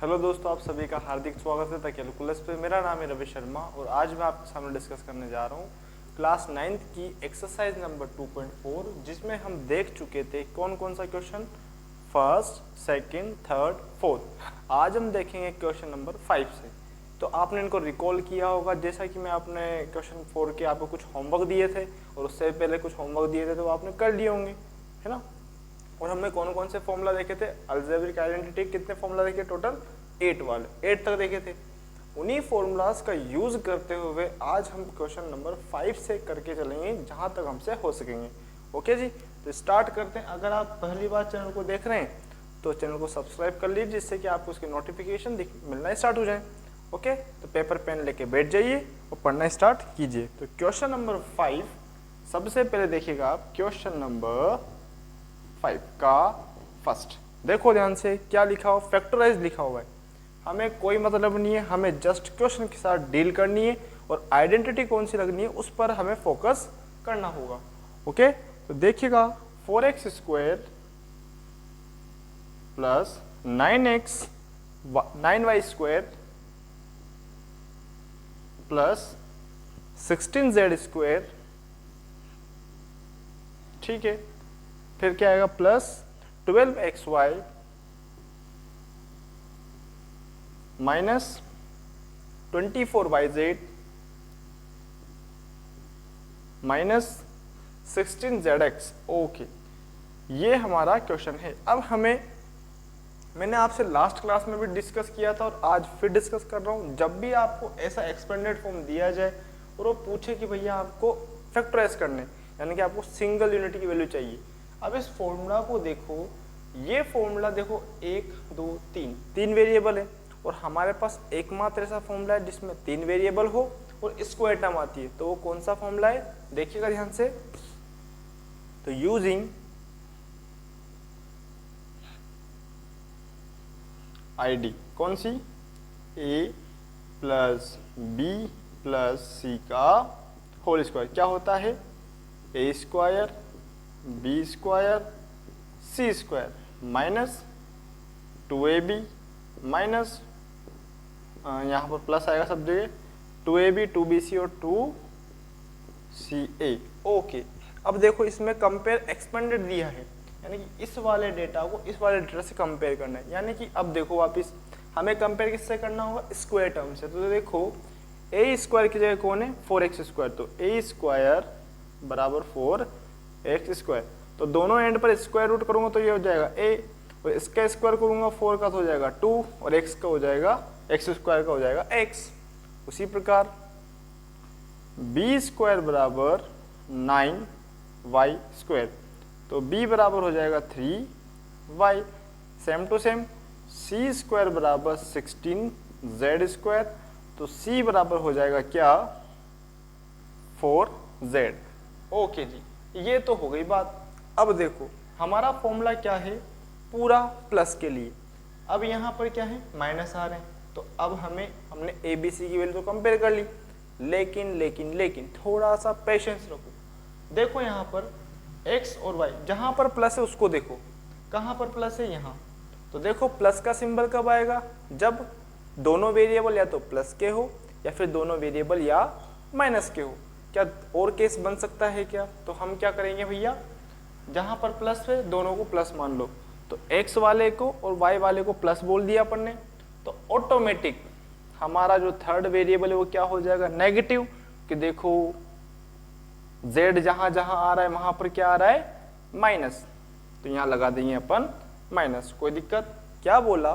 Hello दोस्तों, आप सभी का हार्दिक स्वागत है द कैलकुलस पे। मेरा नाम है रवि शर्मा और आज मैं आपके सामने डिस्कस करने जा रहा हूँ क्लास 9th की एक्सरसाइज नंबर 2.4, जिसमें हम देख चुके थे कौन कौन सा question, first, second, third, fourth. आज हम देखेंगे क्वेश्चन नंबर 5 से। तो आपने इनको रिकॉल किया होगा, जैसा कि मैं आपने क्वेश्चन 4 के आपको कुछ होमवर्क दिए थे और उससे पहले कुछ होमवर्क दिए थे, तो आपने कर लिए होंगे, है ना। और हमने कौन कौन से फॉर्मूला देखे थे, अलजेब्रिक आइडेंटिटी कितने फॉर्मूला देखे, टोटल 8 वाले, 8 तक देखे थे। उन्हीं फॉर्मूलाज का यूज करते हुए आज हम क्वेश्चन नंबर 5 से करके चलेंगे जहां तक हमसे हो सकेंगे। ओके जी, तो स्टार्ट करते हैं। अगर आप पहली बार चैनल को देख रहे हैं तो चैनल को सब्सक्राइब कर लीजिए, जिससे कि आपको उसके नोटिफिकेशन मिलना स्टार्ट हो जाए। ओके, तो पेपर पेन लेके बैठ जाइए और पढ़ना स्टार्ट कीजिए। तो क्वेश्चन नंबर 5 सबसे पहले देखिएगा आप, क्वेश्चन नंबर 5 का फर्स्ट देखो ध्यान से, क्या लिखा हो, फैक्टराइज लिखा हुआ है। हमें कोई मतलब नहीं है, हमें जस्ट क्वेश्चन के साथ डील करनी है और आइडेंटिटी कौन सी लगनी है उस पर हमें फोकस करना होगा। ओके, तो देखिएगा 4x square plus 9y square plus 16z square, ठीक है। फिर क्या आएगा, plus 12xy minus 24yz minus 16zx। Okay, ये हमारा क्वेश्चन है। अब मैंने आपसे लास्ट क्लास में भी डिस्कस किया था और आज फिर डिस्कस कर रहा हूँ, जब भी आपको ऐसा एक्सपेंडेड फॉर्म दिया जाए और वो पूछे कि भैया आपको फैक्टराइज करने, यानी कि आपको सिंगल यूनिट की वैल्यू चाहिए। अब इस फॉर्मूला को देखो, ये फॉर्मूला देखो 1 2 3 वेरिएबल है और हमारे पास एकमात्र ऐसा फॉर्मूला है जिसमें 3 वेरिएबल हो और स्क्वायर टर्म आती है। तो वो कौन सा फॉर्मूला है, देखिएगा ध्यान से। तो यूजिंग आईडी कौन सी, a plus b plus c का होल स्क्वायर, क्या होता है, a square b square c square minus 2ab minus, यहाँ पर प्लस आएगा सब जगह, 2ab 2bc और 2ca। ओके, अब देखो इसमें कंपेयर एक्सपेंडेड दिया है, यानी कि इस वाले डेटा को इस वाले डेटा से कंपेयर करना है। यानी कि अब देखो वापिस हमें कंपेयर किससे करना होगा, स्क्वायर टर्म से। तो देखो a स्क्वायर की जगह कौन है, 4x स्क्वायर, तो a स्क्वायर बराबर 4x स्क्वायर। तो दोनों एंड पर स्क्वायर रूट करूंगा तो ये हो जाएगा a, और इसका स्क्वायर करूंगा 4 का तो हो जाएगा 2 और x का हो जाएगा, x स्क्वायर का हो जाएगा x। उसी प्रकार b स्क्वायर बराबर 9y स्क्वायर, तो b बराबर हो जाएगा 3y। Same to same c square बराबर 16z स्क्वायर, तो c बराबर हो जाएगा क्या, 4z। ओके जी, ये तो हो गई बात। अब देखो हमारा फॉर्मूला क्या है, पूरा प्लस के लिए। अब यहाँ पर क्या है, माइनस आ रहे हैं, तो अब हमने ए बी सी की वैल्यू तो कंपेयर कर ली, लेकिन थोड़ा सा पेशेंस रखो। देखो यहाँ पर x और y, जहाँ पर प्लस है उसको देखो, कहाँ पर प्लस है, यहाँ। तो देखो प्लस का सिंबल कब आएगा, जब दोनों वेरिएबल या तो प्लस के हो या फिर दोनों वेरिएबल या माइनस के हो। क्या और केस बन सकता है क्या, तो हम क्या करेंगे भैया, जहाँ पर प्लस है दोनों को प्लस मान लो, तो x वाले को और y वाले को प्लस बोल दिया अपन ने, तो ऑटोमेटिक हमारा जो थर्ड वेरिएबल है वो क्या हो जाएगा, नेगेटिव। कि देखो z जहाँ जहाँ आ रहा है वहाँ पर क्या आ रहा है, माइनस, तो यहाँ लगा देंगे अपन माइनस। कोई दिक्कत, क्या बोला,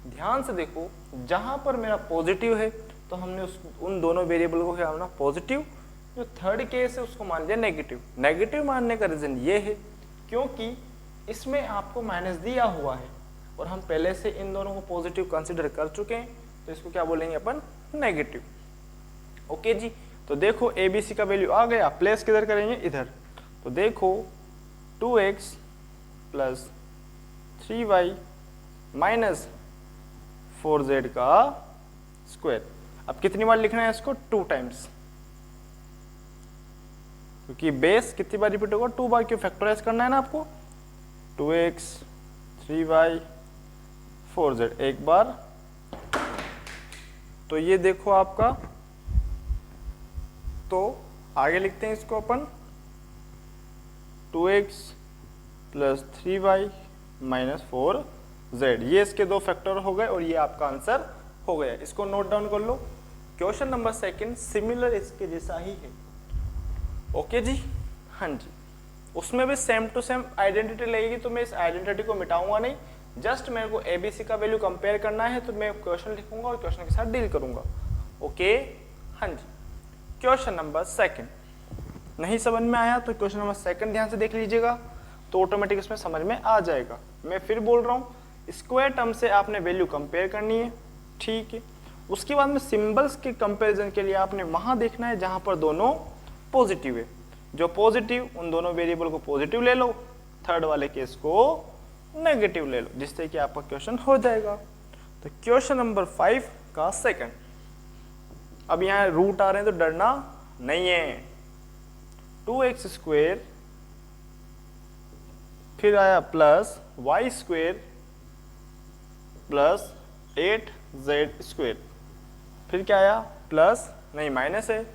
ध्यान से देखो, जहाँ पर मेरा पॉजिटिव है तो हमने उन दोनों वेरिएबल को क्या माना, पॉजिटिव। जो थर्ड केस है उसको मान लिया नेगेटिव। नेगेटिव मानने का रीजन ये है क्योंकि इसमें आपको माइनस दिया हुआ है और हम पहले से इन दोनों को पॉजिटिव कंसीडर कर चुके हैं, तो इसको क्या बोलेंगे अपन, नेगेटिव। ओके जी, तो देखो ए बी सी का वैल्यू आ गया, प्लेस किधर करेंगे, इधर। तो देखो 2x plus 3y minus 4z का स्क्वायर। अब कितनी बार लिखना है इसको, 2 टाइम्स, क्योंकि बेस कितनी बार रिपीट होगा, 2 बार, क्यों, फैक्टराइज करना है ना आपको। 2x 3y 4z एक बार तो ये देखो आपका, तो आगे लिखते हैं इसको अपन 2x plus 3y minus 4z, ये इसके दो फैक्टर हो गए और ये आपका आंसर हो गया। इसको नोट डाउन कर लो। क्वेश्चन नंबर सेकंड सिमिलर इसके जैसा ही है। ओके जी, हाँ जी, उसमें भी सेम टू सेम आइडेंटिटी लगेगी, तो मैं इस आइडेंटिटी को मिटाऊंगा नहीं, जस्ट मेरे को एबीसी का वैल्यू कंपेयर करना है, तो मैं क्वेश्चन लिखूंगा और क्वेश्चन के साथ डील करूंगा। ओके, हाँ जी, क्वेश्चन नंबर सेकंड। नहीं समझ में आया तो क्वेश्चन नंबर सेकंड ध्यान से देख लीजिएगा, तो ऑटोमेटिक इसमें समझ में आ जाएगा। मैं फिर बोल रहा हूँ, स्क्वायर टर्म से आपने वैल्यू कंपेयर करनी है, ठीक है। उसके बाद में सिंबल्स के कंपैरिजन के लिए आपने वहां देखना है जहां पर दोनों पॉजिटिव है। जो पॉजिटिव, उन दोनों वेरिएबल को पॉजिटिव ले लो, थर्ड वाले केस को नेगेटिव ले लो, जिससे कि आपका क्वेश्चन हो जाएगा। तो क्वेश्चन नंबर 5 का सेकंड। अब यहाँ रूट आ रहे हैं तो डरना नहीं है। 2x स्क्वेयर, फिर आया plus y square plus 8z square, फिर क्या आया प्लस, नहीं माइनस है,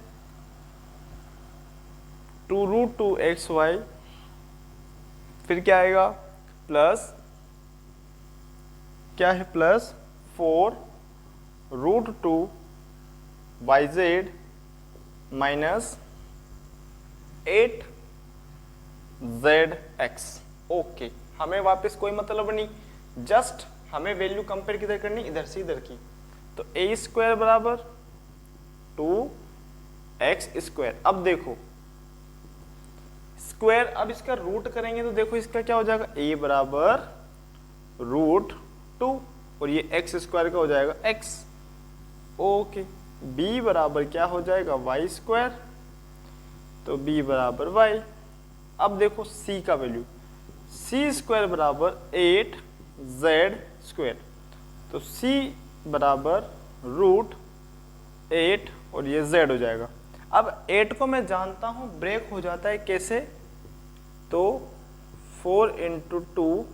2√2xy, फिर क्या आएगा प्लस, क्या है plus 4√2yz minus 8zx। Okay, हमें वापस कोई मतलब नहीं, जस्ट हमें वैल्यू कंपेयर किधर करनी, इधर से इधर की। तो a स्क्वायर बराबर 2x स्क्वायर। अब देखो स्क्वायर, अब इसका रूट करेंगे तो देखो इसका क्या हो जाएगा, a बराबर √2 और ये x स्क्वायर का हो जाएगा x। ओके, b बराबर क्या हो जाएगा y स्क्वायर, तो b बराबर y। अब देखो c का वैल्यू, c स्क्वायर बराबर 8z स्क्वायर, तो c बराबर √8 और ये z हो जाएगा। अब 8 को मैं जानता हूं ब्रेक हो जाता है कैसे, तो 4 × 2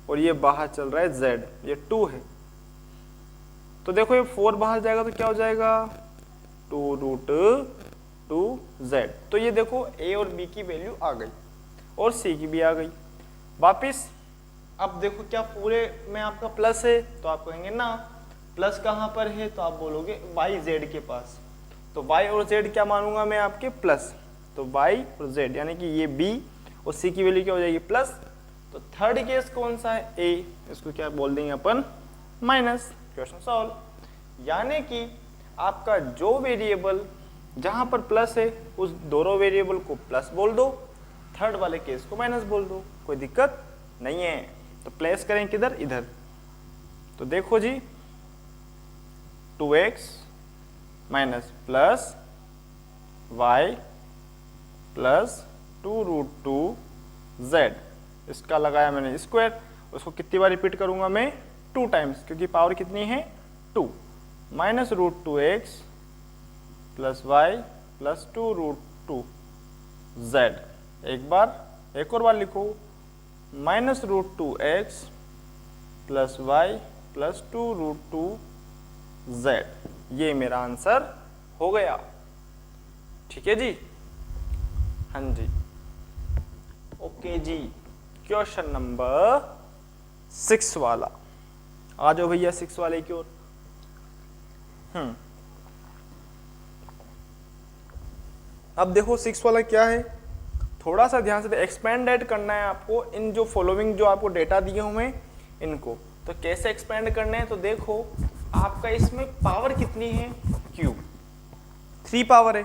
और ये बाहर चल रहा है z, ये 2 है, तो देखो ये 4 बाहर जाएगा तो क्या हो जाएगा 2√2z। तो ये देखो a और b की वैल्यू आ गई और c की भी आ गई वापिस। अब देखो क्या पूरे में आपका प्लस है, तो आप कहेंगे ना प्लस कहाँ पर है, तो आप बोलोगे y z के पास। तो y और z क्या मानूंगा मैं आपके प्लस, तो y और z यानी कि ये b और c की वैल्यू क्या हो जाएगी प्लस। तो थर्ड केस कौन सा है a, इसको क्या बोल देंगे अपन माइनस। Question solve. यानी कि आपका जो वेरिएबल जहां पर प्लस है उस दोनों वेरिएबल को प्लस बोल दो, थर्ड वाले केस को माइनस बोल दो, कोई दिक्कत नहीं है। तो प्लेस करें किधर, इधर। तो देखो जी 2x minus plus y plus 2√2z, इसका लगाया मैंने स्क्वायर, उसको कितनी बार रिपीट करूंगा मैं 2 टाइम्स, क्योंकि पावर कितनी है 2, minus √2x plus y plus 2√2z। एक और बार लिखो, minus √2x plus y plus 2√2z। ये मेरा आंसर हो गया। ठीक है जी, हाँ जी, ओके जी। क्वेश्चन नंबर 6 वाला, आ जाओ भैया 6 वाले की ओर। अब देखो 6 वाला क्या है, थोड़ा सा ध्यान से एक्सपेंडेड करना है आपको इन जो फॉलोइंग जो आपको डेटा दिए हुए इनको। तो कैसे एक्सपेंड करने हैं, तो देखो आपका इसमें पावर कितनी है, क्यूब 3 पावर है,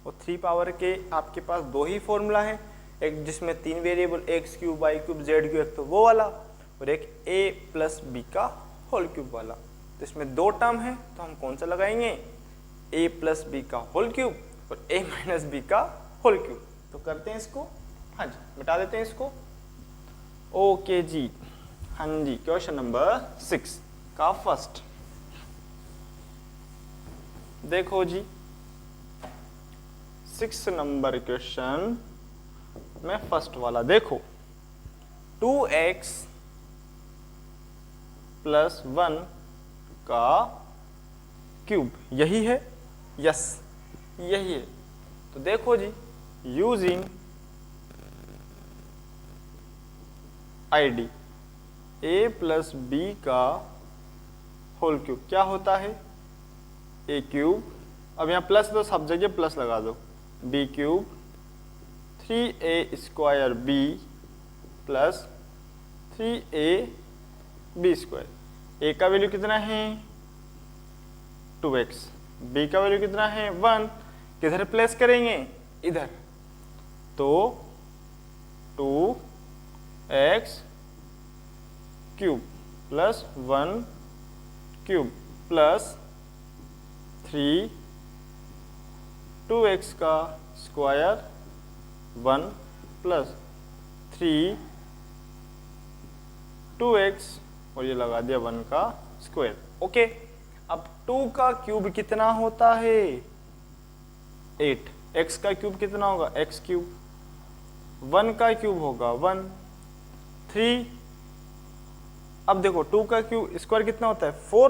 और 3 पावर के आपके पास 2 ही फॉर्मूला है, एक जिसमें 3 variable x cube y cube z cube, एक तो वो वाला और एक a प्लस b का होल क्यूब वाला। तो इसमें 2 टर्म है, तो हम कौन सा लगाएंगे, a प्लस b का होल क्यूब और a माइनस b का होल क्यूब। तो करते हैं इसको, हाँ जी मिटा देते हैं इसको। ओके जी, हाँ जी। क्वेश्चन नंबर 6 का फर्स्ट देखो जी, 6 नंबर क्वेश्चन में फर्स्ट वाला देखो, 2x प्लस 1 का क्यूब, यही है, यस यही है। तो देखो जी, using ID A plus B का होल क्यूब क्या होता है, ए क्यूब, अब यहाँ प्लस तो सब जगह प्लस लगा दो, B cube 3a square B plus 3a B square. A का वैल्यू कितना है 2x, बी का वैल्यू कितना है 1, किधर प्लेस करेंगे इधर, तो 2x cube plus 1 cube plus 2x का स्क्वायर 1 प्लस 2x और ये लगा दिया 1 का स्क्वायर। ओके, अब 2 का क्यूब कितना होता है 8, x का क्यूब कितना होगा x क्यूब, 1 का क्यूब होगा 1, 3, अब देखो 2 का क्यूब स्क्वायर कितना होता है 4,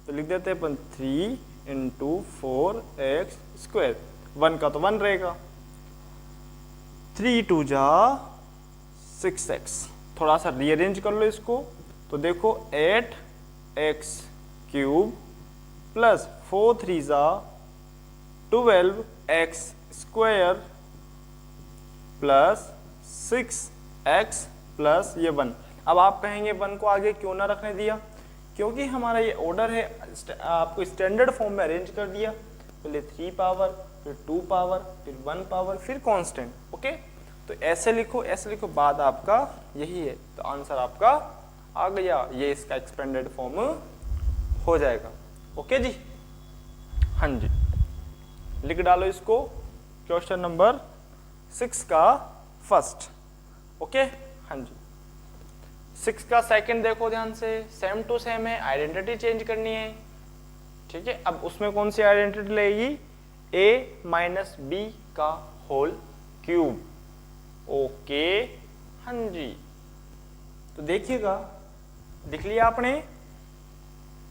तो लिख देते हैं अपन 3 इंटू 4x स्क्वायर, 1 का तो 1 रहेगा, 3 2 जा 6x, थोड़ा सा रीअरेंज कर लो इसको, तो देखो 8x क्यूब प्लस 4 3 जा 12x square plus 6x plus ये 1। अब आप कहेंगे 1 को आगे क्यों ना रखने दिया, क्योंकि हमारा ये ऑर्डर है, आपको स्टैंडर्ड फॉर्म में अरेंज कर दिया, पहले 3 पावर फिर 2 पावर फिर 1 पावर फिर कांस्टेंट। ओके, तो ऐसे लिखो बाद आपका यही है, तो आंसर आपका आ गया, ये इसका एक्सपेंडेड फॉर्म हो जाएगा। ओके जी, हाँ जी, लिख डालो इसको, क्वेश्चन नंबर 6 का फर्स्ट। ओके, हाँ जी, 6 का सेकंड देखो ध्यान से, सेम टू सेम है, आइडेंटिटी चेंज करनी है, ठीक है। अब उसमें कौन सी आइडेंटिटी लगेगी, a माइनस बी का होल क्यूब। ओके, हाँ जी, तो देखिएगा, लिख लिया आपने,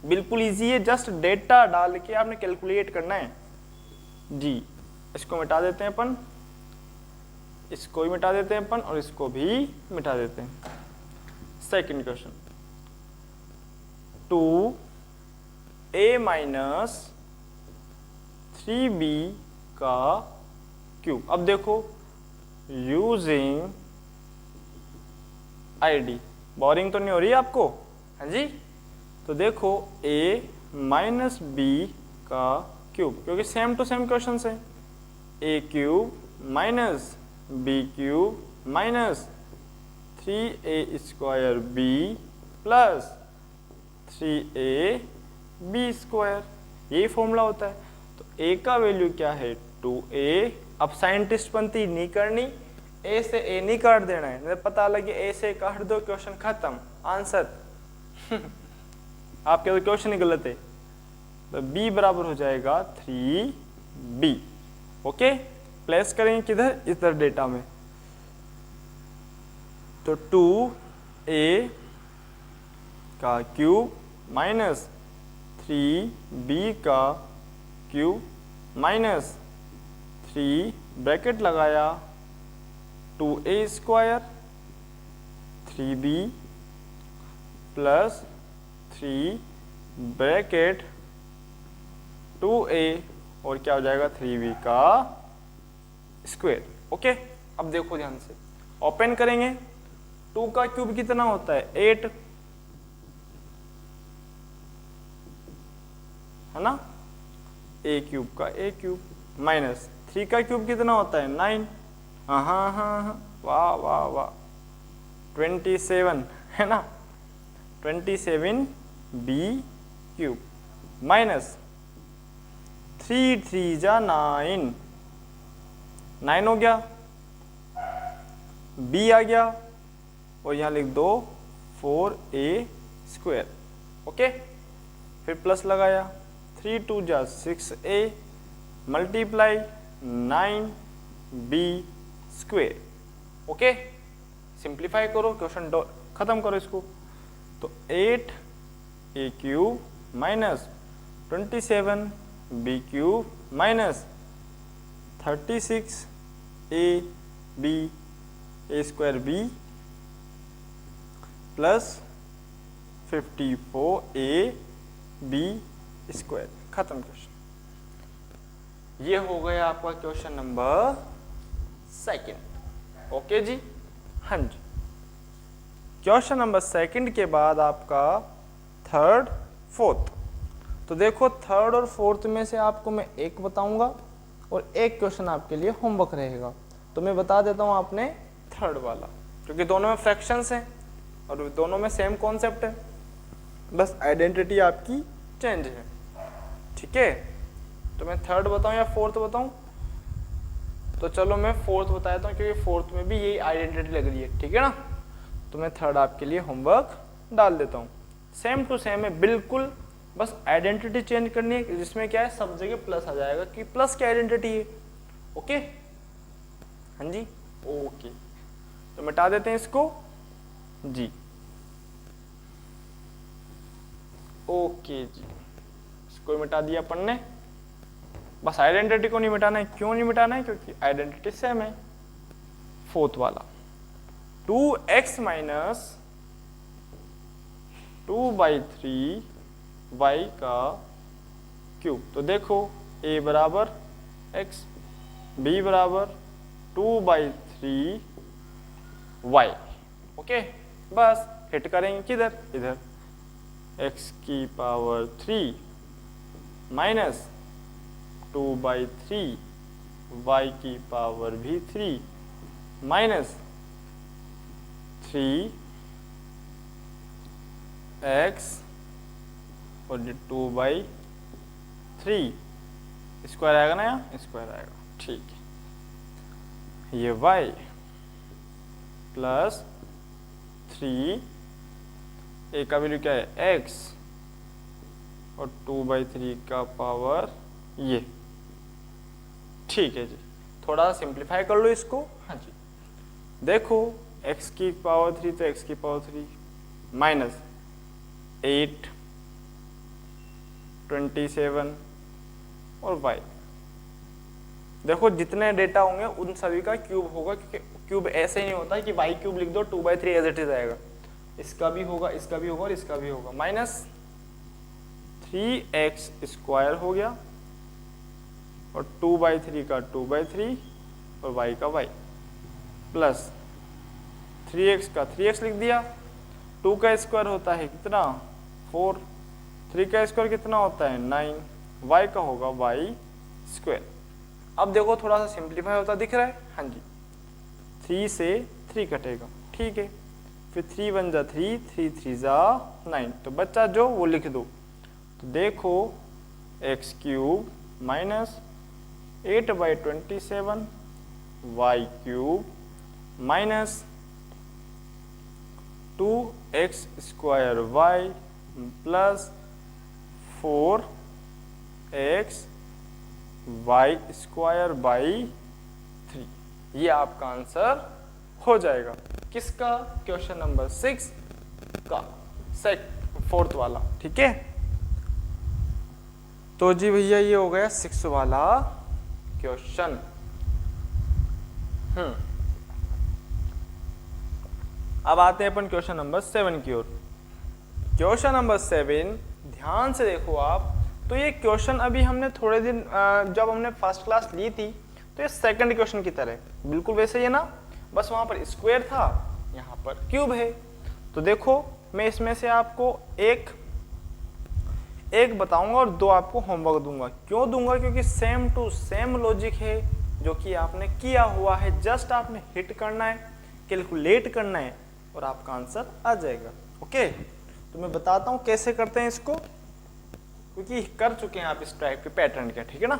बिल्कुल इजी है, जस्ट डेटा डाल के आपने कैलकुलेट करना है जी। इसको मिटा देते हैं अपन, इसको भी मिटा देते हैं अपन और इसको भी मिटा देते हैं। Second question, 2a minus 3b का क्यूब। अब देखो, यूजिंग आईडी, बोरिंग तो नहीं हो रही है आपको, हाँ जी, तो देखो a माइनस बी का क्यूब, क्योंकि सेम टू सेम क्वेश्चन है, a cube minus B cube minus 3a square B plus 3a B square, यही फॉर्मूला होता है। तो a का वैल्यू क्या है 2a, अब साइंटिस्ट बनती नहीं करनी, a से a नहीं काट देना है, नहीं पता लगे a से काट दो क्वेश्चन खत्म, आंसर आपके तो क्वेश्चन ही गलत है, तो b बराबर हो जाएगा 3b। ओके, प्लेस करेंगे किधर, इधर डेटा में, तो 2a का क्यूब माइनस 3b का क्यूब माइनस 3 ब्रैकेट लगाया 2a square 3b plus 3 bracket 2a और क्या हो जाएगा 3b का स्क्वायर। ओके, अब देखो ध्यान से, ओपन करेंगे, 2 का क्यूब कितना होता है 8, है ना, a क्यूब का a क्यूब माइनस 3 का क्यूब कितना होता है 9, हाँ, वाह वाह वाह, 27 है ना, 27b क्यूब माइनस 3 3 जा 9, 9 हो गया, b आ गया और यहाँ लिख दो 4a स्क्वायर। ओके, फिर प्लस लगाया, 3 2 जा 6a multiply 9b square. Okay, simplify करो, क्वेश्चन खत्म करो इसको, तो 8a cube minus 27 b cube minus 36 a b a square B plus 54 a b square. खत्म क्वेश्चन। ये हो गया आपका क्वेश्चन नंबर सेकंड। ओके जी, हाँ जी। क्वेश्चन नंबर सेकंड के बाद आपका थर्ड फोर्थ। तो देखो थर्ड और फोर्थ में से आपको मैं एक बताऊंगा और एक क्वेश्चन आपके लिए होमवर्क रहेगा। तो मैं बता देता हूं आपने थर्ड वाला, क्योंकि दोनों में फ्रैक्शंस हैं और दोनों में सेम कॉन्सेप्ट है, बस आइडेंटिटी आपकी चेंज है। ठीक है, तो मैं थर्ड बताऊं या फोर्थ बताऊं? तो चलो मैं फोर्थ बता देता हूं, क्योंकि फोर्थ में भी यही आइडेंटिटी लग रही है। ठीक है ना, तो मैं थर्ड आपके लिए होमवर्क डाल देता हूं। सेम टू सेम है बिल्कुल, बस आइडेंटिटी चेंज करनी है, जिसमें क्या है सब जगह प्लस आ जाएगा कि प्लस की आइडेंटिटी है। ओके, हाँ जी, ओके। तो मिटा देते हैं इसको जी। ओके जी, इसको मिटा दिया अपन ने। बस आइडेंटिटी को नहीं मिटाना है। क्यों नहीं मिटाना है? क्योंकि आइडेंटिटी सेम है। फोर्थ वाला 2x माइनस 2/3 y का क्यूब। तो देखो a बराबर x, b बराबर 2/3 y। ओके, बस हिट करेंगे किधर? इधर। x की पावर 3 माइनस 2/3 y की पावर भी 3 माइनस 3x और 2/3 स्क्वायर आएगा ना, यहाँ स्क्वायर आएगा। ठीक है, ये y प्लस 3 a का वैल्यू क्या है x और 2/3 का पावर ये। ठीक है जी, थोड़ा सिंप्लीफाई कर लो इसको। हाँ जी, देखो x की पावर 3 तो x की पावर 3 माइनस 8 27 और y। देखो जितने डेटा होंगे उन सभी का क्यूब होगा, क्योंकि क्यूब ऐसे नहीं होता है कि y क्यूब लिख दो 2/3 एज इट इज आएगा। इसका भी होगा, इसका भी होगा और इसका भी होगा। माइनस 3x स्क्वायर हो गया और 2/3 का 2/3 और y का y प्लस 3x का 3x लिख दिया। 2 का स्क्वायर होता है कितना? 4। 3 का स्क्वायर कितना होता है? 9। y का होगा y स्क्वायर। अब देखो थोड़ा सा सिंप्लीफाई होता दिख रहा है। हाँ जी, 3 से 3 कटेगा। ठीक है, फिर 3 1 जा 3, 3 3 जा 9। तो बच्चा जो वो लिख दो। तो देखो x cube minus 8/27 y cube minus 2x square y plus 4x y square by 3। ये आपका आंसर हो जाएगा। किसका? क्वेश्चन नंबर 6 का, फोर्थ वाला। ठीक है, तो जी भैया ये हो गया 6 वाला क्वेश्चन। अब आते हैं अपन क्वेश्चन नंबर 7 की ओर। क्वेश्चन नंबर 7 ध्यान से देखो आप। तो ये क्वेश्चन अभी हमने थोड़े दिन जब हमने फर्स्ट क्लास ली थी तो ये सेकंड क्वेश्चन की तरह बिल्कुल वैसे ही है ना, बस वहां पर स्क्वायर था, यहाँ पर क्यूब है। तो देखो मैं इसमें से आपको एक बताऊंगा और 2 आपको होमवर्क दूंगा। क्यों दूंगा? क्योंकि सेम टू सेम लॉजिक है जो कि आपने किया हुआ है। जस्ट आपने हिट करना है, कैलकुलेट करना है और आपका आंसर आ जाएगा। ओके, तो मैं बताता हूँ कैसे करते हैं इसको, क्योंकि कर चुके हैं आप इस टाइप के पैटर्न के। ठीक है ना,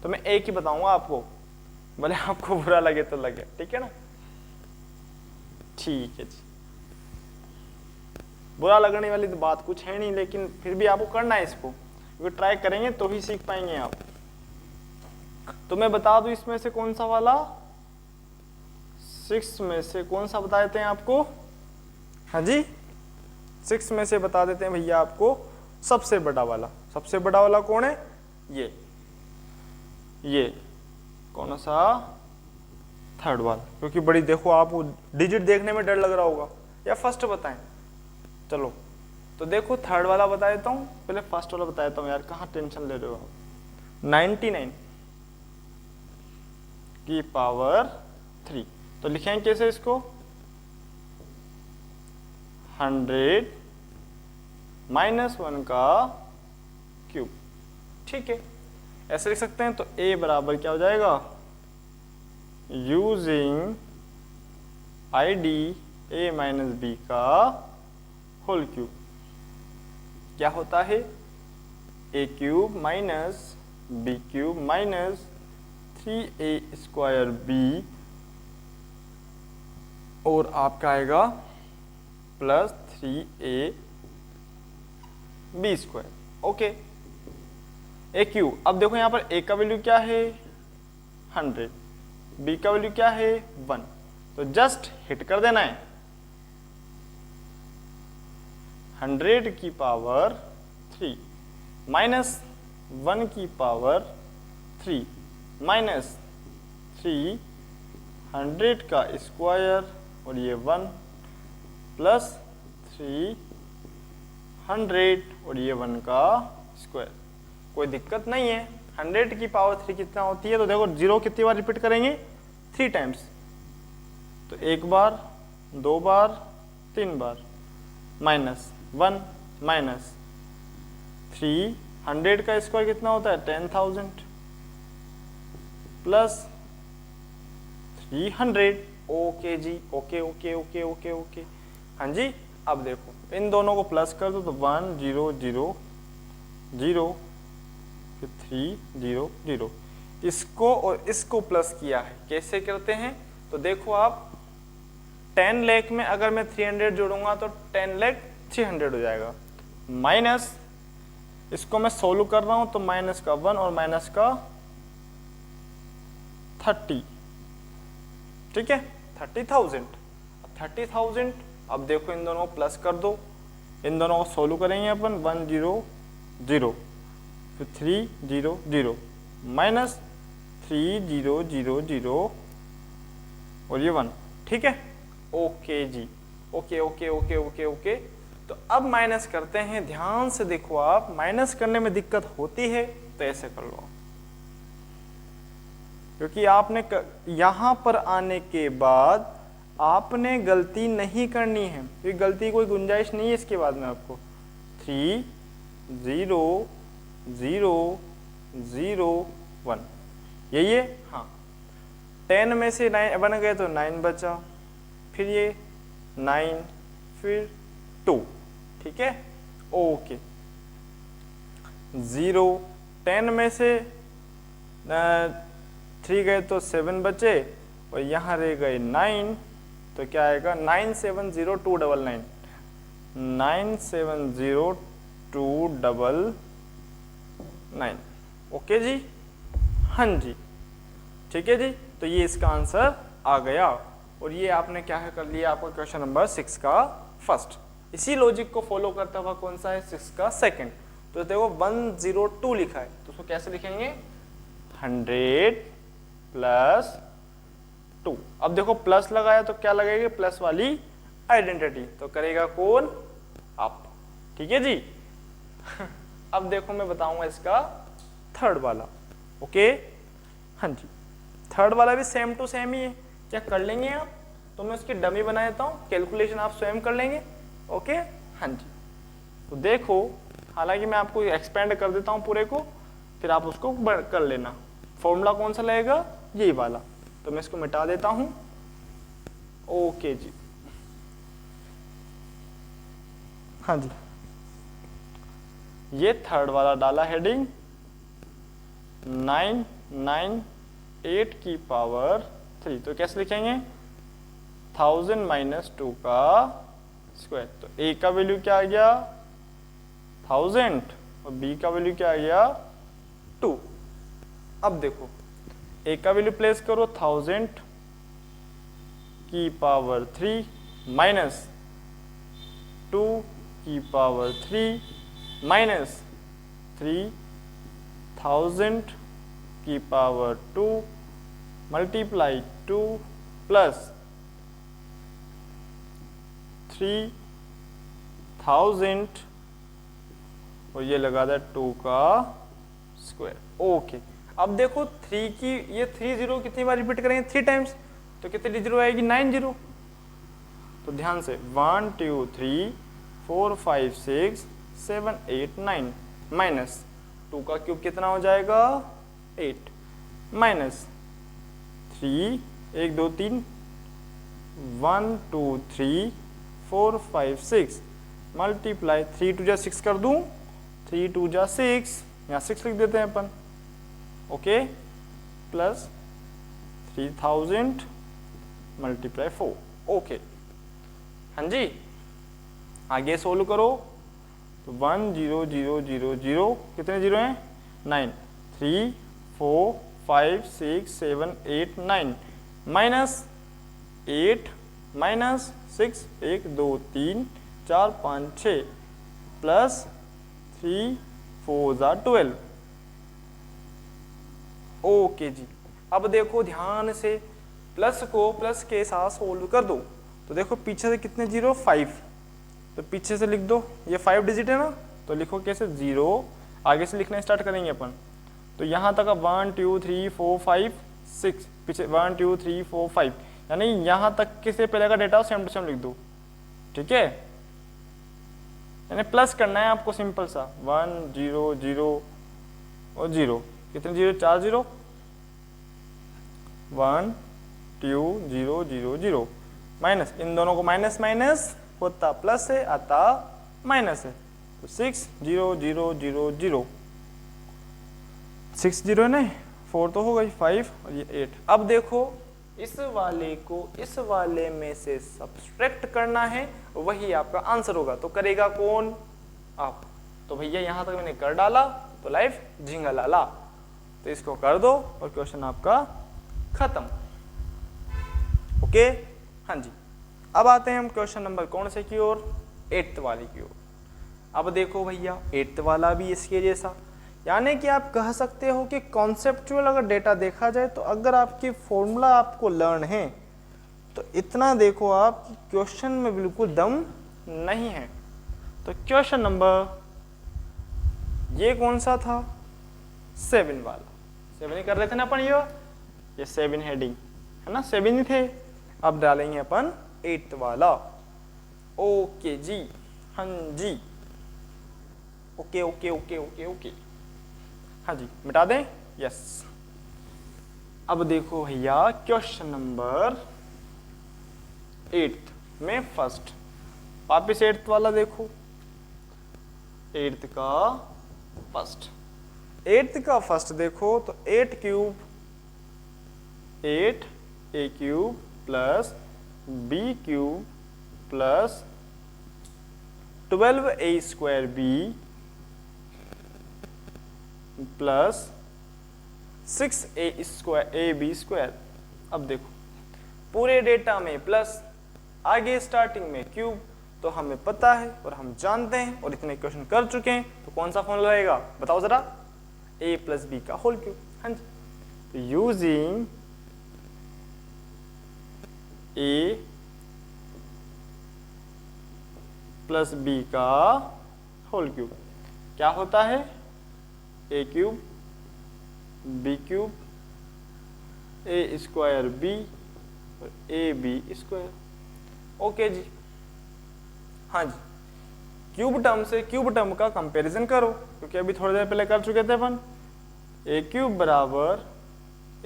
तो मैं एक ही बताऊंगा आपको, भले आपको बुरा लगे तो लगे। ठीक है ना, ठीक है जी, बुरा लगने वाली तो बात कुछ है नहीं, लेकिन फिर भी आपको करना है इसको, क्योंकि ट्राई करेंगे तो ही सीख पाएंगे आप। तो मैं बता दूं इसमें से कौन सा वाला, 6 में से कौन सा बता देते हैं आपको? हाँ जी, 6 में से बता देते हैं भैया आपको सबसे बड़ा वाला। सबसे बड़ा वाला कौन है? ये कौन सा? थर्ड वाला, क्योंकि बड़ी देखो आपको डिजिट देखने में डर लग रहा होगा, या फर्स्ट बताएं? चलो तो देखो थर्ड वाला बता देता हूँ, पहले फर्स्ट वाला बता देता हूँ यार, कहाँ टेंशन ले रहे हो आप। 99 की पावर 3, तो लिखेंगे कैसे इसको? 100 माइनस 1 का क्यूब, ठीक है, ऐसे लिख सकते हैं। तो a बराबर क्या हो जाएगा? Using ID a minus B का होल क्यूब, क्या होता है? a cube minus B cube minus 3a square b, और आपका आएगा plus 3a B square. Okay, A cube. अब देखो यहाँ पर a का वैल्यू क्या है? 100, b का वैल्यू क्या है? 1, तो जस्ट हिट कर देना है। 100 की पावर 3 माइनस 1 की पावर 3 माइनस 300 का स्क्वायर, और ये 1 प्लस 300 और ये 1 का स्क्वायर। कोई दिक्कत नहीं है। 100 की पावर 3 कितना होती है? तो देखो 0 कितनी बार रिपीट करेंगे? 3 टाइम्स। तो 1 बार, 2 बार, 3 बार, माइनस 1 माइनस 300 का स्क्वायर कितना होता है? 10,000 प्लस 300। ओके जी, okay okay okay okay okay, हाँ जी। अब देखो इन दोनों को प्लस कर दो, तो 1 0 0 0 फिर 3 0 0। इसको और इसको प्लस किया है, कैसे करते हैं? तो देखो आप 10 लाख में अगर मैं 300 जोड़ूंगा तो 10 लाख 300 हो जाएगा, माइनस इसको मैं सोल्व कर रहा हूं तो माइनस का 1 और माइनस का 30, ठीक है, 30,000। 30,000। अब देखो इन दोनों को प्लस कर दो, इन दोनों को सोल्व करेंगे अपन। 1 0 0 फिर 3 0 0 माइनस 3 0 0 0 और ये 1, ठीक है। ओके जी, okay okay okay okay okay. तो अब माइनस करते हैं। ध्यान से देखो, आप माइनस करने में दिक्कत होती है तो ऐसे कर लो, क्योंकि आपने यहां पर आने के बाद आपने गलती नहीं करनी है, क्योंकि गलती कोई गुंजाइश नहीं है इसके बाद में आपको। 3 0 0 0 1 यही है, हाँ। 10 में से 9 बन गए तो 9 बचा, फिर ये 9 फिर 2, ठीक है। ओके, 0 10 में से 3 गए तो 7 बचे, और यहाँ रह गए 9, तो क्या आएगा? 970299 970299। ओके जी, हाँ जी, ठीक है जी। तो ये इसका आंसर आ गया, और ये आपने क्या है कर लिया, आपका क्वेश्चन नंबर 6 का फर्स्ट। इसी लॉजिक को फॉलो करता हुआ कौन सा है? 6 का सेकंड। तो देखो 102 लिखा है, तो उसको कैसे लिखेंगे? 100 प्लस 2। अब देखो प्लस लगाया तो क्या लगेगा? प्लस वाली आइडेंटिटी, तो करेगा कौन? आप, ठीक है जी। अब देखो मैं बताऊंगा इसका थर्ड वाला। ओके, हाँ जी, थर्ड वाला भी सेम टू सेम ही है। क्या कर लेंगे आप? तो मैं उसकी डमी बना देता हूँ, कैलकुलेशन आप स्वयं कर लेंगे। ओके, हाँ जी। तो देखो, हालांकि मैं आपको एक्सपेंड कर देता हूँ पूरे को, फिर आप उसको कर लेना। फॉर्मूला कौन सा लगेगा? यही वाला। तो मैं इसको मिटा देता हूं। ओके जी, हाँ जी, ये थर्ड वाला डाला हेडिंग 998 की पावर 3। तो कैसे लिखेंगे? 1000 माइनस 2 का स्क्वायर। तो a का वैल्यू क्या आ गया? 1000, और b का वैल्यू क्या आ गया? 2। अब देखो a का वैल्यू प्लेस करो 1000 की पावर 3 माइनस 2 की पावर 3 माइनस 3000 की पावर 2 मल्टीप्लाई 2 प्लस 3000 और ये लगा था 2 का स्क्वायर। ओके, अब देखो 3 की ये 30 कितनी बार रिपीट करेंगे 3 टाइम्स, तो कितनी जीरो आएगी 90। तो ध्यान से 1 2 3 4 5 6 7 8 9 माइनस 2 का क्यूब कितना हो जाएगा 8 माइनस 3 1 2 3 1 2 3 4 5 6 मल्टीप्लाई 3 2 जा 6 कर दूं, 3 2 जा 6, यहाँ 6 लिख देते हैं अपन। Okay, plus 3000 multiply 4। ओके, हाँ जी, आगे सोल्व करो। तो 1 0 0 0 0 कितने जीरो हैं 9, 3 4 5 6 7 8 9 माइनस 8 माइनस 6 1 2 3 4 5 6 प्लस 3 4 जा 12। ओके जी, अब देखो ध्यान से प्लस को प्लस के साथ सोल्व कर दो। तो देखो पीछे से कितने जीरो 5, तो पीछे से लिख दो, ये 5 डिजिट है ना, तो लिखो कैसे 0, आगे से लिखना स्टार्ट करेंगे अपन। तो यहाँ तक 1 2 3 4 5 6, पीछे 1 2 3 4 5, यानी यहाँ तक के से पहले का डेटा सेम टू सेम लिख दो। ठीक है, यानी प्लस करना है आपको सिंपल सा 1 0 0 और 0, कितने जीरो 4 जीरो, 1 2 0 0 0 माइनस, इन दोनों को माइनस माइनस होता प्लस है, आता माइनस है। तो 6 0 0 0 0, 6 जीरो नहीं 4 तो हो गई 5 और ये 8। अब देखो इस वाले को इस वाले में से सब्सट्रैक्ट करना है, वही आपका आंसर होगा। तो करेगा कौन आप। तो भैया यहाँ तक मैंने कर डाला तो लाइफ झींगा लाला, तो इसको कर दो और क्वेश्चन आपका खत्म। ओके, हाँ जी, अब आते हैं हम क्वेश्चन नंबर कौन से की ओर, 8th वाले की ओर। अब देखो भैया 8th वाला भी इसके जैसा, यानी कि आप कह सकते हो कि कॉन्सेप्चुअल अगर डेटा देखा जाए तो अगर आपकी फॉर्मूला आपको लर्न है तो इतना देखो आप क्वेश्चन में बिल्कुल दम नहीं है। तो क्वेश्चन नंबर ये कौन सा था 7 वाला, 7 ही कर रहे थे ना अपन, ये 7 हेडिंग है ना, 7 ही थे। अब डालेंगे अपन 8th वाला। ओके जी, हाँ जी, okay okay okay okay okay, हाँ जी, मिटा दें, यस। अब देखो भैया क्वेश्चन नंबर 8th में फर्स्ट, वापिस 8th वाला देखो, 8th का फर्स्ट, 8th का फर्स्ट देखो तो 8 cube 8 a cube plus b cube plus 12a square b plus 6a square a b square. अब देखो पूरे डेटा में प्लस, आगे स्टार्टिंग में क्यूब, तो हमें पता है और हम जानते हैं और इतने क्वेश्चन कर चुके हैं, तो कौन सा फॉर्मूला रहेगा बताओ जरा, a प्लस बी का होल क्यूब। हाँ जी, तो यूजिंग a प्लस बी का होल क्यूब क्या होता है, a cube b cube a square b और ए बी स्क्वायर। ओके जी, हाँ जी, क्यूब टर्म से क्यूब टर्म का कंपैरिजन करो, क्योंकि अभी थोड़ी देर पहले कर चुके थे अपन। a क्यूब बराबर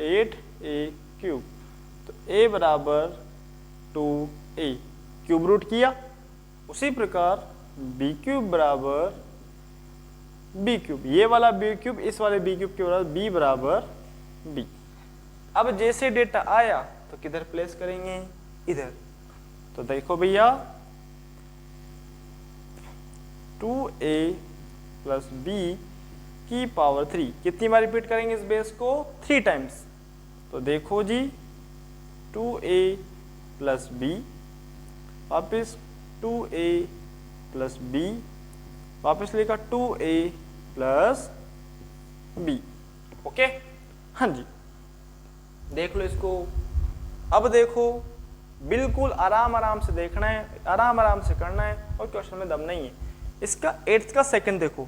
8a क्यूब, तो a बराबर 2a, क्यूब रूट किया। उसी प्रकार b क्यूब बराबर b क्यूब, ये वाला b क्यूब इस वाले b क्यूब के बराबर b बराबर b। अब जैसे डेटा आया तो किधर प्लेस करेंगे, इधर। तो देखो भैया 2a प्लस b की पावर 3 कितनी बार रिपीट करेंगे इस बेस को, 3 टाइम्स। तो देखो जी 2a प्लस b, वापिस 2a प्लस b, वापिस लिखा 2a प्लस बी। ओके, हाँ जी, देख लो इसको। अब देखो, बिल्कुल आराम आराम से देखना है, आराम आराम से करना है, और क्वेश्चन में दम नहीं है। इसका 8th का सेकंड देखो,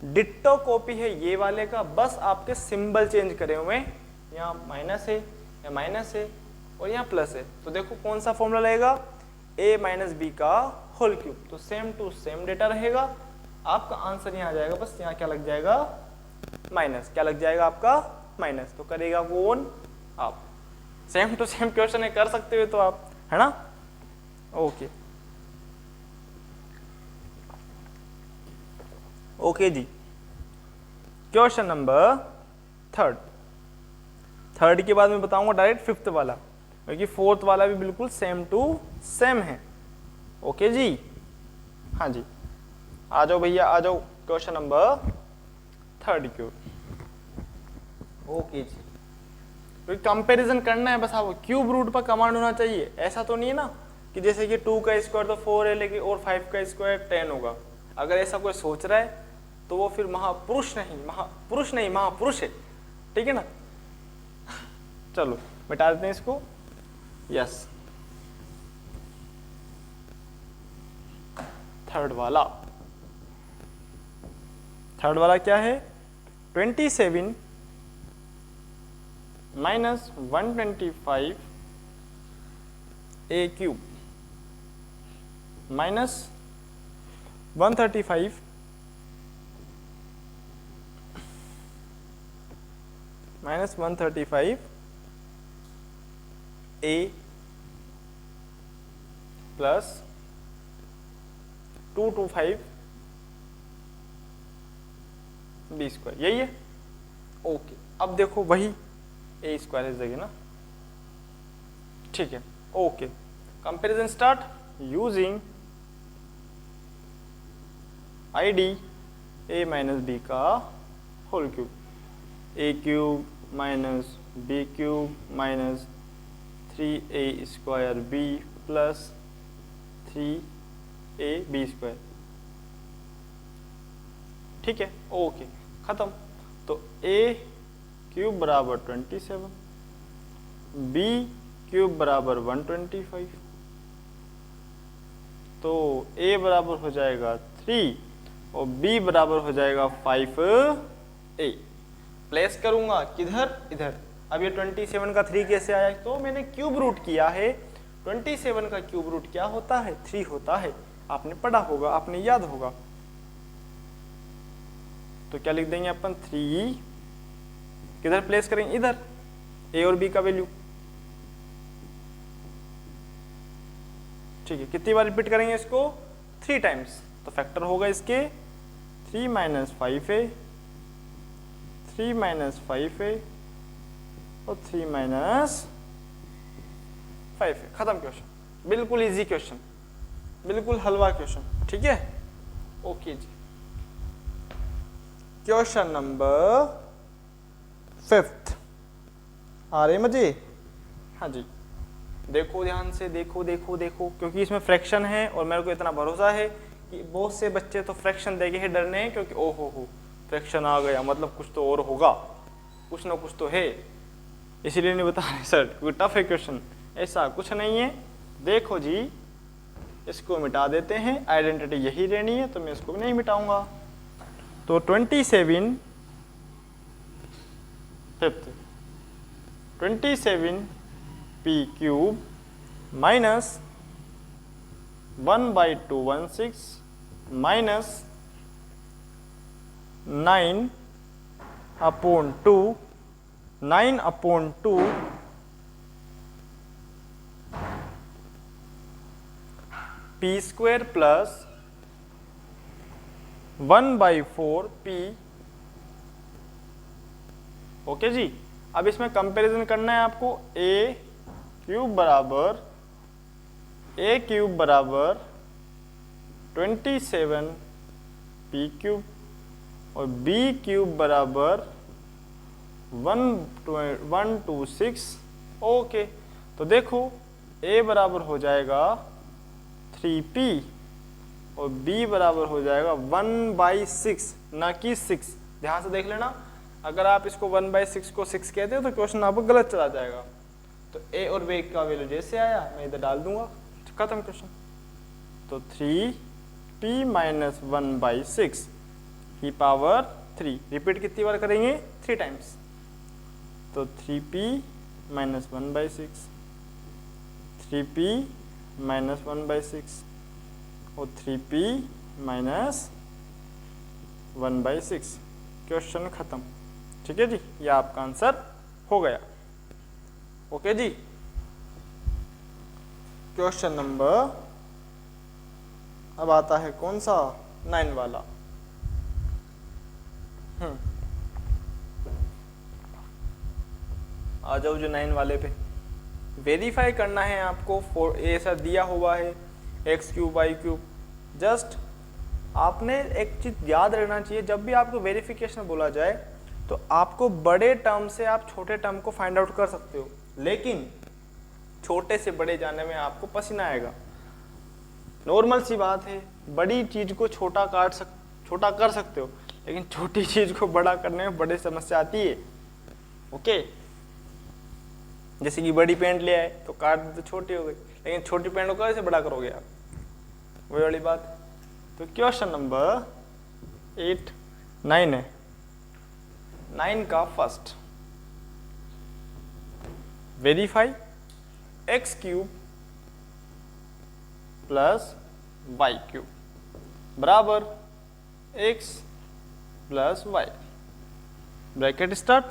डिट्टो कॉपी है ये वाले का, बस आपके सिंबल चेंज करे हुए, यहाँ माइनस है या माइनस है और यहाँ प्लस है। तो देखो कौन सा फॉर्मूला लगेगा, a माइनस बी का होल क्यूब। तो सेम टू सेम डेटा रहेगा, आपका आंसर यहाँ आ जाएगा, बस यहाँ क्या लग जाएगा, माइनस। क्या लग जाएगा आपका, माइनस। तो करेगा कौन, आप। सेम टू सेम क्वेश्चन है, कर सकते हो तो आप, है ना। ओके ओके जी, क्वेश्चन नंबर थर्ड के बाद मैं बताऊंगा डायरेक्ट 5th वाला, क्योंकि 4th वाला भी बिल्कुल सेम टू सेम है। ओके जी, हाँ जी, आ जाओ भैया, आ जाओ क्वेश्चन नंबर 3 क्यों। ओके जी, तो कंपैरिजन करना है, बस आपको क्यूब रूट पर कमांड होना चाहिए। ऐसा तो नहीं है ना कि जैसे कि 2 का स्क्वायर तो 4 है, लेकिन और 5 का स्क्वायर 10 होगा। अगर ऐसा कोई सोच रहा है तो वो फिर महापुरुष नहीं महापुरुष है, ठीक है ना। चलो मिटा देते हैं इसको, यस। थर्ड वाला क्या है, 27 minus 125 a cube minus 135 minus 135 a plus 225 b square, यही है। ओके, अब देखो वही a स्क्वायर इस जगह ना, ठीक है। Okay, comparison start using ID a minus B का whole cube, a cube minus B cube minus 3a square b plus 3ab square, ठीक है। ओके, खत्म। तो a क्यूब बराबर 27, b क्यूब बराबर 125, तो a बराबर हो जाएगा 3 और b बराबर हो जाएगा 5a। प्लेस करूंगा किधर, इधर। अब ये 27 का 3 कैसे आया, तो मैंने क्यूब रूट किया है। 27 का क्यूब रूट क्या होता है, 3 होता है। आपने पढ़ा होगा, आपने याद होगा। तो क्या लिख देंगे अपन, 3 किधर प्लेस करेंगे, इधर, a और b का वैल्यू, ठीक है। कितनी बार रिपीट करेंगे इसको, 3 टाइम्स। तो फैक्टर होगा इसके 3 माइनस 5a, 3 माइनस 5a और 3 माइनस 5a। खत्म क्वेश्चन, बिल्कुल इजी क्वेश्चन, बिल्कुल हलवा क्वेश्चन, ठीक है। ओके जी, क्वेश्चन नंबर 5th, आ रहे मजे, हाँ जी। देखो ध्यान से, देखो देखो देखो, क्योंकि इसमें फ्रैक्शन है और मेरे को इतना भरोसा है कि बहुत से बच्चे तो फ्रैक्शन देखे ही डरने हैं, क्योंकि ओ हो फ्रैक्शन आ गया मतलब कुछ तो और होगा, कुछ ना कुछ तो है, इसीलिए नहीं बता रहे सर, क्योंकि टफ है क्वेश्चन। ऐसा कुछ नहीं है। देखो जी, इसको मिटा देते हैं, आइडेंटिटी यही रहनी है, तो मैं इसको नहीं मिटाऊंगा। तो 27 5th 27 p cube minus 1/216 minus 9/2 p square plus 1/4 p। Okay जी, अब इसमें कंपैरिजन करना है आपको। a क्यूब बराबर 27 p क्यूब और b क्यूब बराबर 126। ओके, तो देखो a बराबर हो जाएगा 3p और b बराबर हो जाएगा 1/6 ना कि 6। ध्यान से देख लेना, अगर आप इसको 1/6 को 6 कहते हो तो क्वेश्चन आपको गलत चला जाएगा। तो a और b का वैल्यू जैसे आया मैं इधर डाल दूंगा, खत्म क्वेश्चन। तो 3p माइनस 1/6 की पावर 3, रिपीट कितनी बार करेंगे? 3 टाइम्स। तो 3p माइनस 1/6, 3p माइनस 1/6 और 3p माइनस 1/6, क्वेश्चन खत्म। ठीक है जी, ये आपका आंसर हो गया। ओके जी, क्वेश्चन नंबर अब आता है कौन सा? 9 वाला। आ जाओ जो 9 वाले पे वेरीफाई करना है आपको। ऐसा दिया हुआ है x³ y³। जस्ट आपने एक चीज याद रखना चाहिए, जब भी आपको वेरिफिकेशन बोला जाए तो आपको बड़े टर्म से आप छोटे टर्म को फाइंड आउट कर सकते हो, लेकिन छोटे से बड़े जाने में आपको पसीना आएगा। नॉर्मल सी बात है, बड़ी चीज को छोटा कर सकते हो, लेकिन छोटी चीज को बड़ा करने में बड़ी समस्या आती है। ओके, जैसे कि बड़ी पेंट ले आए तो काट तो छोटी हो गई, लेकिन छोटी पेंट को कैसे बड़ा करोगे आप? वही वाली बात। तो क्वेश्चन नंबर 9 है। 9 का first, verify x³ plus y³ बराबर x plus y। Bracket start,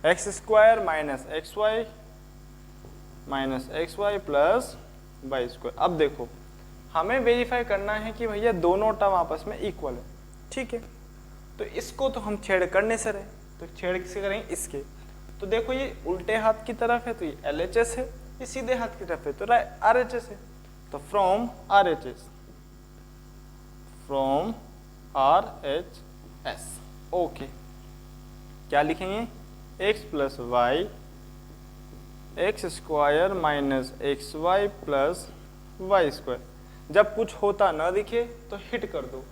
x² minus xy plus y²। अब देखो हमें वेरीफाई करना है कि भैया दोनों टर्म आपस में इक्वल है। ठीक है, तो इसको तो हम छेड़ करने से रहे, तो छेड़ किसे करेंगे? इसके। तो देखो ये उल्टे हाथ की तरफ है तो ये LHS है, ये सीधे हाथ की तरफ है तो RHS है। तो फ्रॉम RHS। ओके, क्या लिखेंगे? x plus y, x² minus xy plus y²। जब कुछ होता ना दिखे तो हिट कर दो,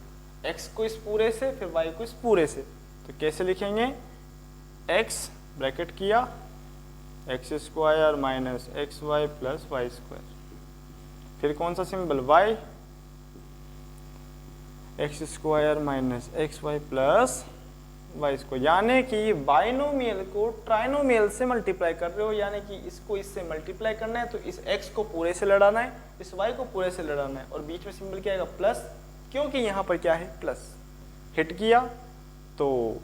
x को इस पूरे से फिर y को इस पूरे से। तो कैसे लिखेंगे? x ब्रैकेट किया, x² minus xy plus y²। फिर कौन सा symbol? y, x² minus xy plus y²। यानी कि बाइनोमियल को ट्राइनोमियल से मल्टीप्लाई कर रहे हो, यानी कि इसको इससे मल्टीप्लाई करना है तो इस x को पूरे से लड़ाना है, इस y को पूरे से लड़ाना है, और बीच में सिंबल क्या आएगा? प्लस, क्योंकि यहाँ पर क्या है? प्लस। हिट किया तो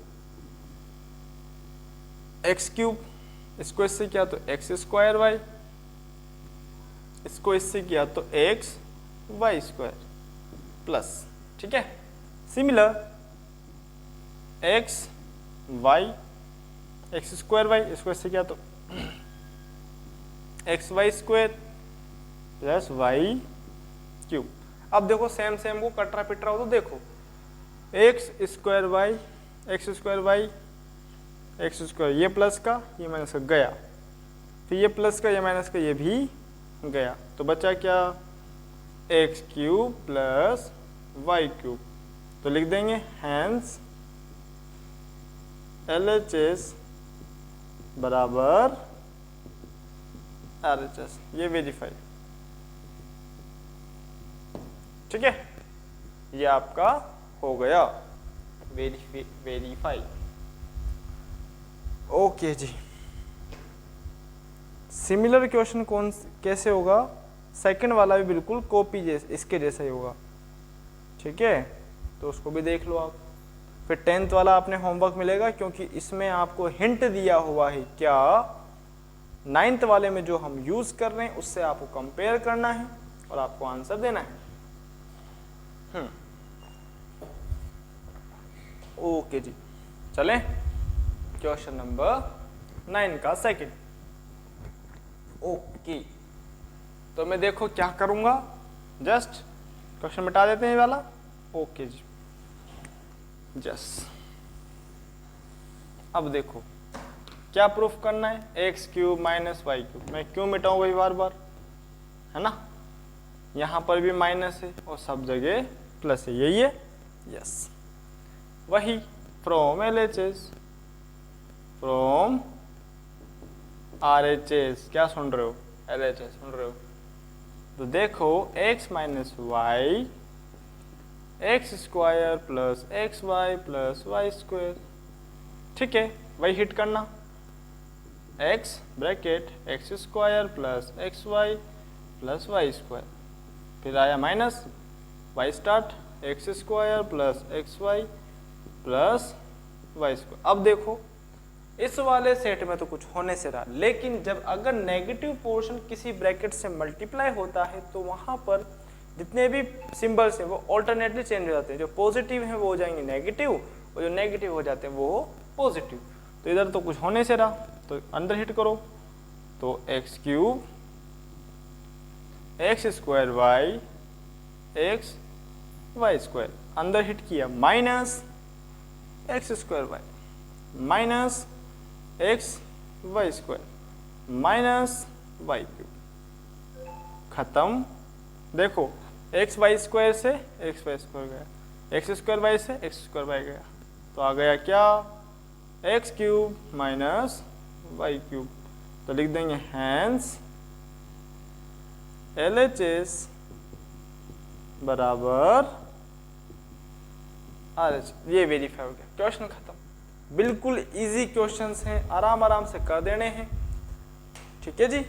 x³, इसको इससे किया तो x²y, इसको इससे किया तो xy² प्लस। ठीक है, सिमिलर xy, x²y, इसको इससे किया तो xy² प्लस y³। अब देखो सेम को कटरा पिटरा हो तो देखो x²y, x², ये प्लस का ये माइनस का गया, फिर ये प्लस का ये माइनस का ये भी गया, तो बचा क्या? x³ plus y³। तो लिख देंगे हैंस LHS बराबर RHS। ये वेरीफाई। ठीक है, ये आपका हो गया वेरीफाई। ओके जी, सिमिलर क्वेश्चन कैसे होगा? सेकंड वाला भी बिल्कुल कॉपी इसके जैसा ही होगा। ठीक है, तो उसको भी देख लो आप। फिर 10th वाला आपने होमवर्क मिलेगा, क्योंकि इसमें आपको हिंट दिया हुआ है क्या 9th वाले में जो हम यूज कर रहे हैं उससे आपको कंपेयर करना है और आपको आंसर देना है। ओके जी, चलें क्वेश्चन नंबर 9 का सेकंड। ओके, तो मैं देखो क्या करूंगा, जस्ट क्वेश्चन मिटा देते हैं ये वाला। ओके जी, अब देखो क्या प्रूफ करना है? x³ minus y³। मैं क्यों मिटाऊं भाई बार बार, है ना? यहाँ पर भी माइनस है और सब जगह प्लस है, यही है, यस। वही फ्रॉम LHS, फ्रॉम RHS, क्या सुन रहे हो, LHS सुन रहे हो। तो देखो x minus y x square plus x y plus y square, ठीक है, वही हिट करना, x bracket x square plus x y plus y square, फिर आया minus y start x square plus x y plus y square. अब देखो इस वाले सेट में तो कुछ होने से रहा, लेकिन जब अगर नेगेटिव पोर्शन किसी ब्रैकेट से मल्टीप्लाई होता है तो वहां पर जितने भी सिंबल्स हैं वो ऑल्टरनेटली चेंज हो जाते हैं, जो पॉजिटिव हैं वो हो जाएंगे नेगेटिव और जो नेगेटिव हो जाते हैं वो पॉजिटिव। तो इधर तो कुछ होने से रहा, तो अंदर हिट करो, तो x cube x square y x y square, अंदर हिट किया minus x square y minus x y square minus y cube, खत्म। देखो एक्स वाई स्क्वायर से एक्स वाई स्क्वायर गया, एक्स स्क्वायर वाई से एक्स स्क्वायर वाई गया, तो आ गया क्या, x cube minus y cube. तो लिख देंगे हैंस LHS बराबर RHS, ये वेरीफाई हो गया, क्वेश्चन खत्म। बिल्कुल इजी क्वेश्चंस हैं, आराम आराम से कर देने हैं, ठीक है जी।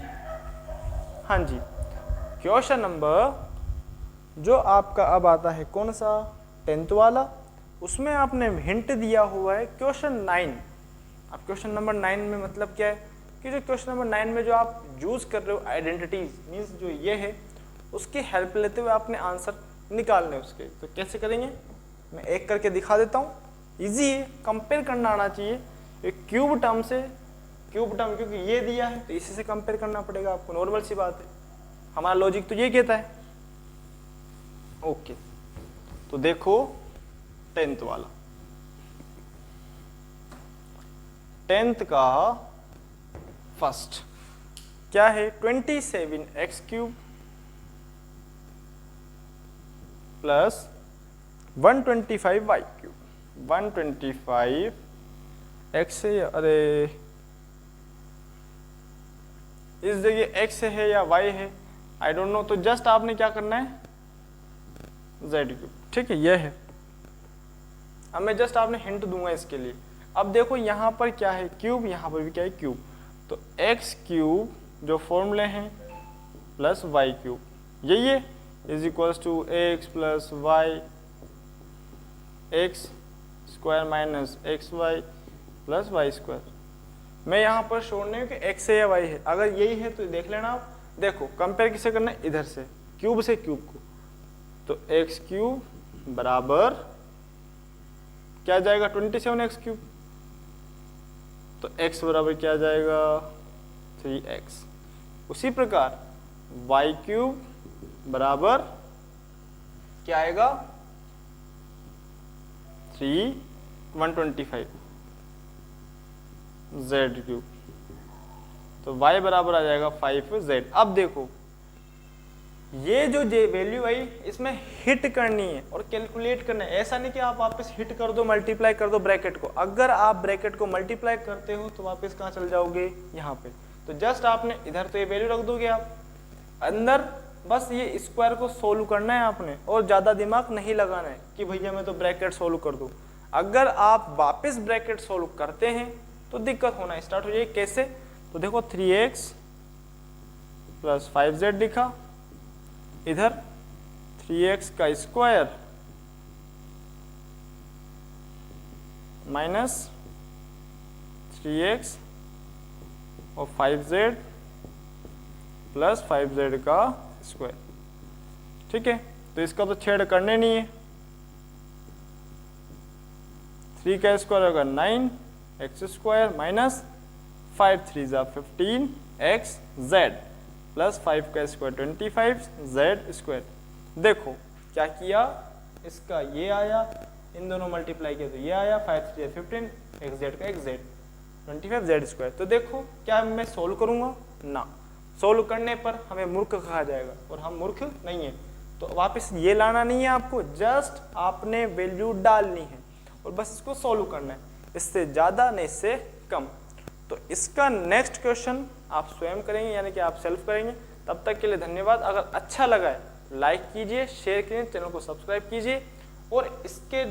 हाँ जी, क्वेश्चन नंबर जो आपका अब आता है कौन सा, 10th वाला, उसमें आपने हिंट दिया हुआ है क्वेश्चन 9। अब क्वेश्चन नंबर 9 में मतलब क्या है कि जो क्वेश्चन नंबर 9 में जो आप यूज कर रहे हो आइडेंटिटीज मीन्स जो ये है, उसकी हेल्प लेते हुए आपने आंसर निकालने उसके। तो कैसे करेंगे, मैं एक करके दिखा देता हूँ, इजी है, कंपेयर करना आना चाहिए। एक क्यूब टर्म से, क्यूब टर्म क्योंकि ये दिया है तो इसी से कंपेयर करना पड़ेगा आपको, नॉर्मल सी बात है, हमारा लॉजिक तो ये कहता है। ओके, तो देखो 10th वाला, 10th का फर्स्ट क्या है, 27x cube plus 125y cube, 125 x है या, अरे इस जगह x है या y है, आई डोंट नो। तो जस्ट आपने क्या करना है, z क्यूब, ठीक है, यह है। अब मैं जस्ट आपने हिंट दूंगा इसके लिए। अब देखो यहाँ पर क्या है क्यूब, यहाँ पर भी क्या है क्यूब, तो x क्यूब जो फॉर्मूले हैं प्लस y क्यूब, यही है, is equals to x plus y x square minus x y plus y square. मैं यहाँ पर छोड़ने हूँ कि x है या y है, अगर यही है तो देख लेना आप। देखो कंपेयर किसे करना है, इधर से क्यूब से क्यूब को, तो एक्स क्यूब बराबर क्या जाएगा 27x क्यूब, तो x बराबर क्या जाएगा 3x। उसी प्रकार y क्यूब बराबर क्या आएगा 125 z क्यूब, तो y बराबर आ जाएगा 5z। अब देखो ये जो वैल्यू आई इसमें हिट करनी है और कैलकुलेट करना है, ऐसा नहीं कि आप वापस हिट कर दो मल्टीप्लाई कर दो ब्रैकेट को। अगर आप ब्रैकेट को मल्टीप्लाई करते हो तो वापस कहाँ चल जाओगे, यहाँ पे। तो जस्ट आपने इधर तो ये वैल्यू रख दोगे आप अंदर, बस ये स्क्वायर को सोल्व करना है आपने, और ज़्यादा दिमाग नहीं लगाना है कि भैया मैं तो ब्रैकेट सोल्व कर दूँ। अगर आप वापस ब्रैकेट सोल्व करते हैं तो दिक्कत होना स्टार्ट हो जाएगी। कैसे, तो देखो 3x प्लस 5z लिखा, इधर 3x का स्क्वायर माइनस 3x और 5z प्लस 5z का स्क्वायर, ठीक है। तो इसका तो छेड़ करने नहीं है, 3 का स्क्वायर होगा 9x स्क्वायर माइनस 5 3 जा 15 x z प्लस 5 का स्क्वायर 25 z स्क्वायर। देखो क्या किया, इसका ये आया, इन दोनों मल्टीप्लाई किया तो ये आया, 5 3 15 x z का x z 25 z स्क्वायर। तो देखो क्या मैं सोल्व करूंगा ना, सोल्व करने पर हमें मूर्ख कहा जाएगा, और हम मूर्ख नहीं है। तो वापस ये लाना नहीं है आपको, जस्ट आपने वैल्यू डालनी है और बस इसको सोल्व करना है, इससे ज़्यादा नहीं इससे कम। तो इसका नेक्स्ट क्वेश्चन आप स्वयं करेंगे, यानी कि आप सेल्फ करेंगे। तब तक के लिए धन्यवाद। अगर अच्छा लगा है लाइक कीजिए, शेयर कीजिए, चैनल को सब्सक्राइब कीजिए और इसके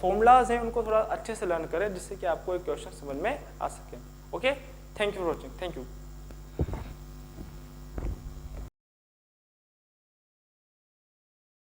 फॉर्मूलाज हैं उनको थोड़ा अच्छे से लर्न करें, जिससे कि आपको एक क्वेश्चन समझ में आ सके। Okay, thank you for watching, thank you.